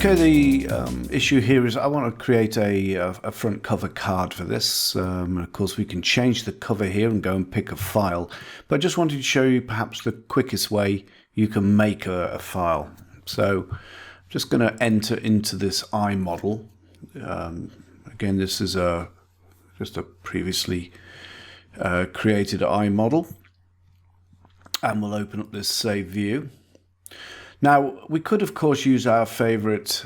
Okay, the issue here is I want to create a front cover card for this. Of course, we can change the cover here and go and pick a file, but I just wanted to show you perhaps the quickest way you can make a file. So I'm just going to enter into this iModel. Again, this is just a previously created iModel, and we'll open up this save view. Now, we could, of course, use our favorite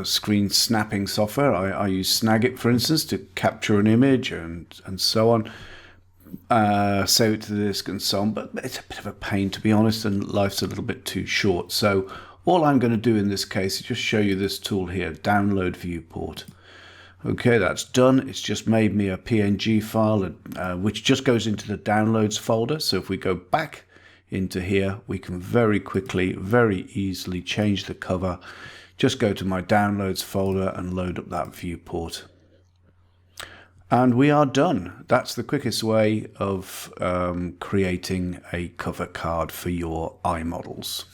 screen snapping software. I use Snagit, for instance, to capture an image and so on, save it to the disk and so on. But it's a bit of a pain, to be honest, and life's a little bit too short. So all I'm going to do in this case is just show you this tool here, Download Viewport. Okay, that's done. It's just made me a PNG file, which just goes into the Downloads folder. So if we go back into here, we can very quickly, very easily change the cover. Just go to my Downloads folder and load up that viewport. And we are done. That's the quickest way of creating a cover card for your iModels.